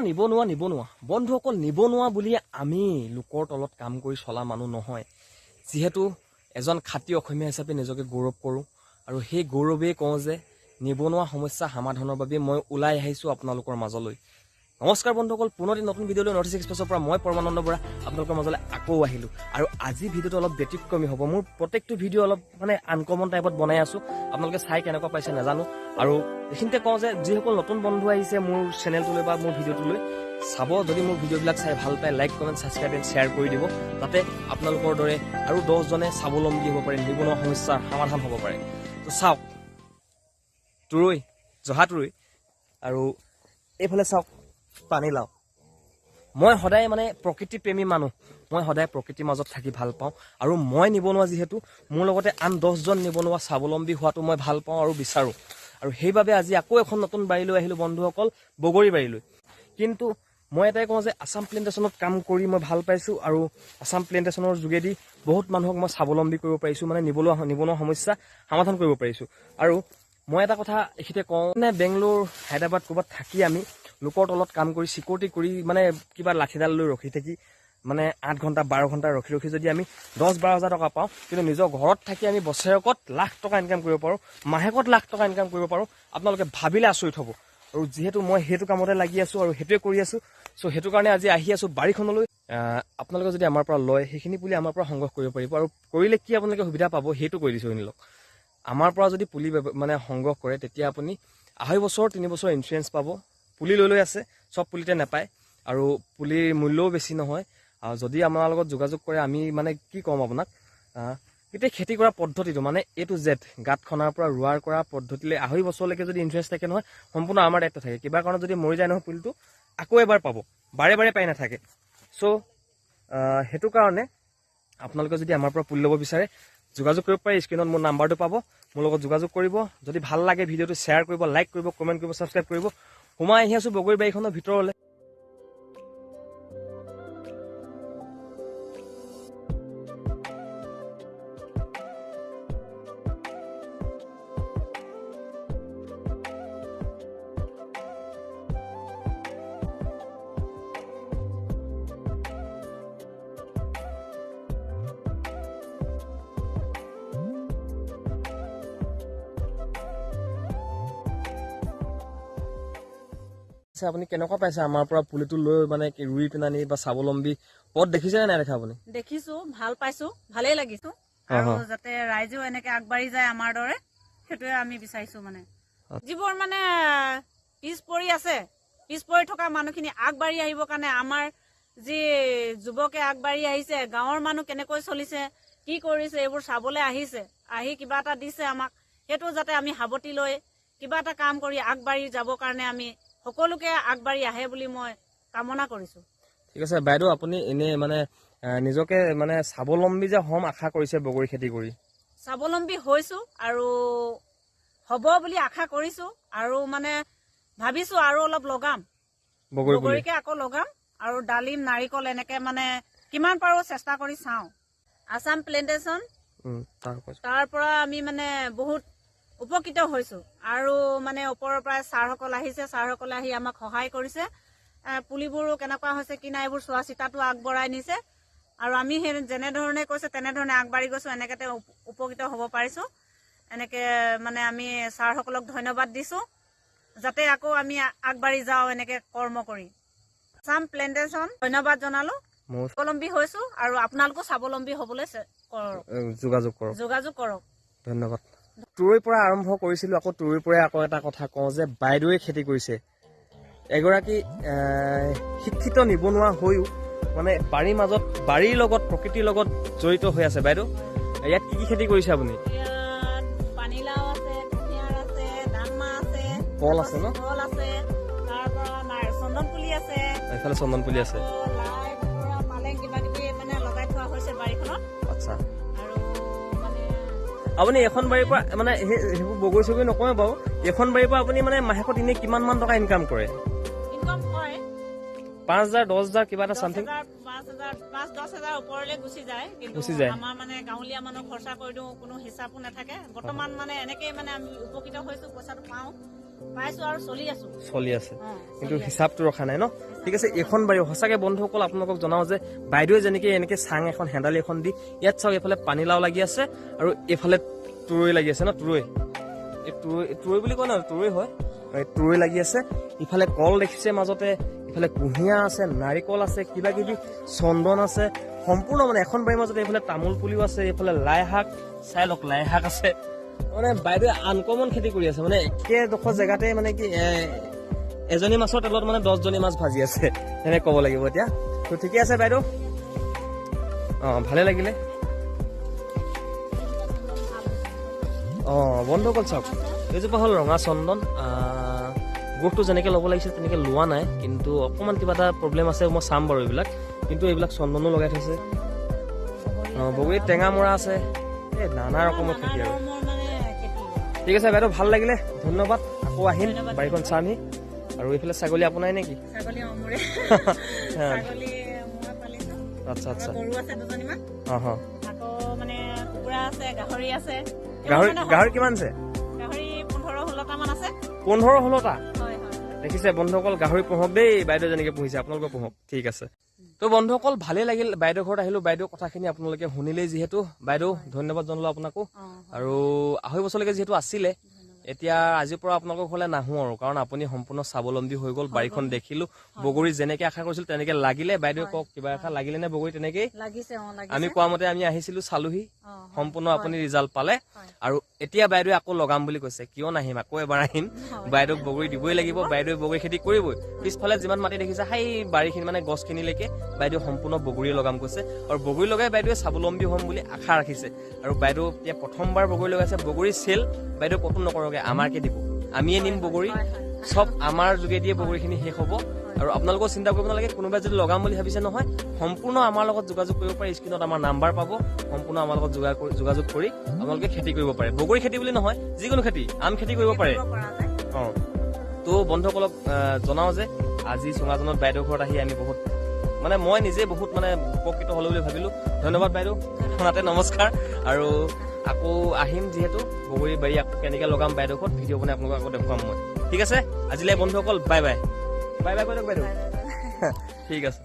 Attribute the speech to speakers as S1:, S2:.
S1: নিবনুৱা বন্ধুসকল, নিবনুৱা বুলি আমি লোকৰ তলত কাম কৰি চলা মানুহ নহয়। যিহেতু এজন খাতি অসমীয়া হিচাপে নিজকে গৌৰৱ কৰোঁ আৰু সেই গৌৰৱেই কওঁ যে নিবনুৱা সমস্যা সমাধানৰ বাবে মই ওলাই আহিছোঁ আপোনালোকৰ মাজলৈ। নমস্কাৰ বন্ধুসকল, পুনৰ নতুন ভিডিঅ'লৈ নৰ্থ ইষ্ট এক্সপ্ৰেছৰ পৰা মই পৰমানন্দ বৰা আপোনালোকৰ মাজলৈ আকৌ আহিলোঁ। আৰু আজি ভিডিঅ'টো অলপ ব্যতিক্ৰমী হ'ব। মোৰ প্ৰত্যেকটো ভিডিঅ' অলপ আনকমন টাইপত বনাই আছোঁ। আপোনালোকে চাই কেনেকুৱা পাইছে নাজানো। আৰু এইখিনিতে কওঁ যে যিসকল নতুন বন্ধু আহিছে মোৰ চেনেলটোলৈ বা মোৰ ভিডিঅ'টোলৈ চাব, যদি মোৰ ভিডিঅ'বিলাক চাই ভাল পায় like comment subscribe and share কৰি দিব, যাতে আপোনালোকৰ দৰে আৰু 10জনে স্বাৱলম্বী হ'ব পাৰে, নিবনুৱা সমস্যাৰ সমাধান হ'ব পাৰে। তো চাওক, তুৰৈ জহা তুৰৈ আৰু এইফালে চাওক পানীলাও। মই সদায় প্ৰকৃতি প্ৰেমী মানুহ, মই সদায় প্ৰকৃতিৰ মাজত থাকি ভাল পাওঁ। আৰু মই নিবনুৱা যিহেতু মোৰ লগতে আন 10জন নিবনুৱা স্বাৱলম্বী হোৱাটো মই ভাল পাওঁ আৰু বিচাৰোঁ। আৰু সেইবাবে আজি আকৌ এখন নতুন বাৰীলৈ আহিলোঁ বন্ধুসকল, বগৰী বাৰীলৈ। কিন্তু মই এটাই কওঁ যে আছাম প্লেণ্টেশ্যনত কাম কৰি মই ভাল পাইছোঁ আৰু আছাম প্লেণ্টেশ্যনৰ যোগেদি বহুত মানুহক মই স্বাৱলম্বী কৰিব পাৰিছোঁ, নিবনুৱা সমস্যা সমাধান কৰিব পাৰিছোঁ। আৰু মই এটা কথা এইখিনিতে কওঁ, বেংগলোৰ হায়দৰাবাদ ক'ৰবাত থাকি আমি লোকৰ তলত কাম কৰি চিকিউৰিটি কৰি কিবা লাঠিডাল লৈ ৰখি থাকি 8 ঘণ্টা 12 ঘণ্টা ৰখি যদি আমি 10-12 হাজাৰ টকা পাওঁ, কিন্তু নিজৰ ঘৰত থাকি আমি বছৰেকত লাখ টকা ইনকাম কৰিব পাৰোঁ, মাহেকত লাখ টকা ইনকাম কৰিব পাৰোঁ। আপোনালোকে ভাবিলে আচৰিত হ'ব। আৰু যিহেতু মই সেইটো কামতে লাগি আছোঁ আৰু সেইটোৱে কৰি আছোঁ, চ' সেইটো কাৰণে আজি আহি আছোঁ বাৰীখনলৈ। আপোনালোকে যদি আমাৰ পৰা লয় সেইখিনি পুলি আমাৰ পৰা সংগ্ৰহ কৰিব পাৰিব। আৰু কৰিলে কি আপোনালোকে সুবিধা পাব সেইটো কৈ দিছোঁ শুনি লওক। আমাৰ পৰা যদি পুলি সংগ্ৰহ কৰে তেতিয়া আপুনি 2.5 বছৰ 3 বছৰ ইঞ্চুৰেঞ্চ পাব। পুলি লৈ আছে, চব পুলিতে নাপায় আৰু পুলিৰ মূল্যও বেছি নহয়। যদি আমাৰ লগত যোগাযোগ কৰে, আমি কি ক'ম আপোনাক, গোটেই খেতি কৰা পদ্ধতিটো A to Z, গাঁত খনাৰ পৰা ৰোৱাৰ কৰা পদ্ধতিলৈ 2.5 বছৰলৈকে যদি ইঞ্চুৰেঞ্চ থাকে নহয়, সম্পূৰ্ণ আমাৰ দায়িত্ব থাকে। কিবা কাৰণত যদি মৰি যায় নহয় পুলিটো, আকৌ এবাৰ পাব, বাৰে বাৰে পাই নাথাকে। চ' সেইটো কাৰণে আপোনালোকে যদি আমাৰ পৰা পুলি ল'ব বিচাৰে যোগাযোগ কৰিব পাৰে। স্ক্ৰীণত মোৰ নাম্বাৰটো পাব, মোৰ লগত যোগাযোগ কৰিব। যদি ভাল লাগে ভিডিঅ'টো শ্বেয়াৰ কৰিব, লাইক কৰিব, কমেণ্ট কৰিব, ছাবস্ক্ৰাইব কৰিব। সোমাই আহি আছোঁ বগৰী বাৰীখনৰ ভিতৰলৈ। আপুনি কেনেকুৱা পাইছে আমাৰ পৰা পুলিটো লৈ ৰুই পিনানি বা স্বাৱলম্বী পথ দেখিছেনে নাই দেখা আপুনি?
S2: দেখিছো, ভাল পাইছো, ভালেই লাগিছো। আৰু যাতে ৰাইজেও এনেকে আগবাঢ়ি যায় আমাৰ দৰে, সেইটোৱে আমি বিচাৰিছো। যিবোৰ পিছ পৰি আছে, পিছ পৰি থকা মানুহখিনি আগবাঢ়ি আহিবৰ কাৰণে আমাৰ যি যুৱকে আগবাঢ়ি আহিছে, গাঁৱৰ মানুহ কেনেকৈ চলিছে, কি কৰিছে, এইবোৰ চাবলৈ আহিছে, আহি কিবা এটা দিছে আমাক। সেইটো যাতে আমি সাৱটি লৈ কিবা এটা কাম কৰি আগবাঢ়ি যাবৰ কাৰণে আমি সকলোকে আগবাঢ়ি আহে বুলি মই কামনা কৰিছো।
S1: ঠিক আছে বাইদেউ, আপুনি এনে নিজকে স্বাৱলম্বী যে হ'ম আশা কৰিছে বগৰী খেতি কৰি?
S2: স্বাৱলম্বী হৈছো আৰু হ'ব বুলি আশা কৰিছো। আৰু ভাবিছো আৰু অলপ লগাম, বগৰীকে আকৌ লগাম। আৰু ডালিম, নাৰিকল এনেকে কিমান পাৰো চেষ্টা কৰি চাওঁ। আছাম প্লেণ্টেশ্যন তাৰ পৰা আমি বহুত উপকৃত হৈছো। আৰু ওপৰৰ পৰা ছাৰসকল আহিছে, ছাৰসকলে আহি আমাক সহায় কৰিছে। পুলিবোৰো কেনেকুৱা হৈছে কি নাই এইবোৰ চোৱা চিতাটো আগবঢ়াই নিছে। আৰু আমি সেই যেনেধৰণে কৈছে তেনেধৰণে আগবাঢ়ি গৈছো, এনেকে উপকৃত হ'ব পাৰিছো। এনেকে আমি ছাৰসকলক ধন্যবাদ দিছো, যাতে আকৌ আমি আগবাঢ়ি যাওঁ এনেকে কৰ্ম কৰি। আছাম প্লেণ্টেশ্যন ধন্যবাদ জনালো, স্বাৱলম্বী হৈছো। আৰু আপোনালোকো স্বাৱলম্বী হ'বলৈ যোগাযোগ কৰক।
S1: ধন্যবাদ। তুৰৈৰ পৰা আৰম্ভ কৰিছিলো, আকৌ তুৰৈৰ পৰাই আকৌ এটা কথা কওঁ যে বাইদেৱে খেতি কৰিছে। এগৰাকী শিক্ষিত নিবনুৱা হৈও বাৰীৰ মাজত, বাৰীৰ লগত, প্ৰকৃতিৰ লগত জড়িত হৈ আছে। বাইদেউ, ইয়াত কি কি খেতি কৰিছে আপুনি?
S2: পানীলাও আছে, কুঁহিয়াৰ আছে, ডাংমাহ আছে,
S1: কল আছে ন?
S2: কল আছে, তাৰ পৰা চন্দন পুলি আছে,
S1: এইফালে চন্দন পুলি আছে,
S2: লাই, পালেং কিবা কিবি লগাই থোৱা হৈছে বাৰীখনত। আচ্ছা।
S1: আপুনি এখন বাৰীৰ পৰা সেইবোৰ বগৰী চগৰী নকয় বাৰু, এখন বাৰীৰ পৰা আপুনি মাহেকত এনে কিমান মান টকা ইনকাম কৰে? 5,000 10,000 কিবা এটা সামথিং
S2: 5-10,000 ওপৰলৈ গুচি যায়। কিন্তু আমাৰ গাঁৱলীয়া মানুহ খৰচা কৰি দিওঁ, কোনো হিচাপো নাথাকে। বৰ্তমান এনেকেই আমি উপকৃত হৈছো, পইচাটো পাওঁ। পাইছো আৰু চলি আছো।
S1: চলি আছে
S2: অ,
S1: কিন্তু
S2: চলি আছে।
S1: হিচাপটো ৰখা নাই ন? ঠিক আছে, এইখন বাৰী সঁচাকে বন্ধুসকল আপোনালোকক জনাও যে বাইদেৱে যেনেকে এনেকে চাং এখন হেন্দালি এখন দি ইয়াত চাওক, এইফালে পানীলাও লাগি আছে আৰু এইফালে তুৰৈ লাগি আছে ন? তুৰৈ, এই তুৰৈ বুলি কয় ন? তুৰৈ হয়, তুৰৈ লাগি আছে। ইফালে কল দেখিছে মাজতে, ইফালে কুঁহিয়া আছে, নাৰিকল আছে, কিবা কিবি চন্দন আছে, সম্পূৰ্ণ মানে এখন বাৰীৰ মাজতে এইফালে তামোল পুলিও আছে, এইফালে লাই শাক, চাই লওক লাই শাক আছে। মানে বাইদেৱে আনকমন খেতি কৰি আছে, মানে একেডোখৰ জেগাতে মানে কি এজনী মাছৰ তেলত মানে 10জনী মাছ ভাজি আছে এনেকে ক'ব লাগিব এতিয়া। তো ঠিকে আছে বাইদেউ, ভালে লাগিলে। বন্ধুসকল চাওক, এইজোপা হ'ল ৰঙা চন্দন। গোটটো যেনেকে ল'ব লাগিছিল তেনেকে লোৱা নাই, কিন্তু অকণমান কিবা এটা প্ৰব্লেম আছে, মই চাম বাৰু এইবিলাক। কিন্তু এইবিলাক চন্দনো লগাই থৈছে, বগৰীত টেঙা মৰা আছে, এই নানা ৰকমৰ খেতি আৰু। ঠিক আছে বাইদেউ, ভাল লাগিলে, ধন্যবাদ। আকৌ আহিম, বাৰীখন চামহি। আৰু এইফালে ছাগলী আপোনাৰ নেকি? আচ্ছা আচ্ছা, গাহৰি কিমান আছে? 15-16টা। দেখিছে বন্ধুসকল, গাহৰি পোহক দেই, বাইদেউ যেনেকে পুহিছে আপোনালোকে পোহক। ঠিক আছে, তো বন্ধুসকল ভালেই লাগিল, বাইদেউ ঘৰত আহিলো। বাইদেউ কথাখিনি আপোনালোকে শুনিলেই যিহেতু, বাইদেউ ধন্যবাদ জনালো আপোনাকো। আৰু 2.5 বছৰলৈকে যিহেতু আছিলে, এতিয়া আজিৰ পৰা আপোনালোকৰ ঘৰলৈ নাহো আৰু, কাৰণ আপুনি সম্পূৰ্ণ স্বাৱলম্বী হৈ গ'ল। বাৰীখন দেখিলো, বগৰী যেনেকে আশা কৰিছিল তেনেকে লাগিলে। বাইদেউ কওক, কিবা আশা লাগিলে নে বগৰী? তেনেকেই আমি কোৱা মতে আমি আহিছিলো, চালোহি, সম্পূৰ্ণ আপুনি ৰিজাল্ট পালে। আৰু এতিয়া বাইদেৱে আকৌ লগাম বুলি কৈছে। কিয় নাহিম, আকৌ এবাৰ আহিম। বাইদেউক বগৰী দিবই লাগিব, বাইদেৱে বগৰী খেতি কৰিবই। পিছফালে যিমান মাটি দেখিছে, সেই বাৰীখিনি মানে গছখিনিলৈকে বাইদেউ সম্পূৰ্ণ বগৰী লগাম কৈছে। আৰু বগৰী লগাই বাইদেৱে স্বাৱলম্বী হ'ম বুলি আশা ৰাখিছে। আৰু বাইদেউ এতিয়া প্ৰথমবাৰ বগৰী লগাইছে, বগৰী চেল বাইদেউ ক'তো নকৰকে, আমাকে দিব, আমিয়ে নিম বগৰী, চব আমাৰ যোগেদিয়ে বগৰীখিনি শেষ হ'ব। আৰু আপোনালোকেও চিন্তা কৰিব নালাগে, কোনোবাই যদি লগাম বুলি ভাবিছে নহয়, সম্পূৰ্ণ আমাৰ লগত যোগাযোগ কৰিব পাৰে। স্ক্ৰীণত আমাৰ নাম্বাৰ পাব, সম্পূৰ্ণ আমাৰ লগত যোগাযোগ কৰি আপোনালোকে খেতি কৰিব পাৰে। বগৰী খেতি বুলি নহয়, যিকোনো খেতি, আম খেতি কৰিব পাৰে। তো বন্ধুসকলক জনাও যে আজি চুঙাজনত বাইদেউ ঘৰত আহি আমি বহুত মানে মই নিজে বহুত মানে উপকৃত হলো বুলি ভাবিলো। ধন্যবাদ বাইদেউ, শুনাতে নমস্কাৰ। আৰু আকৌ আহিম, যিহেতু বগৰী বাৰী আকৌ কেনেকে লগাম বাইদেউ ঘৰত ভিডিঅ' বনাই আপোনালোকক আকৌ দেখুৱাম মই। ঠিক আছে, আজিলৈ বন্ধুসকল বাই বাই। বাই বাই কৈ দিয়ক বাইদেউ। ঠিক আছে।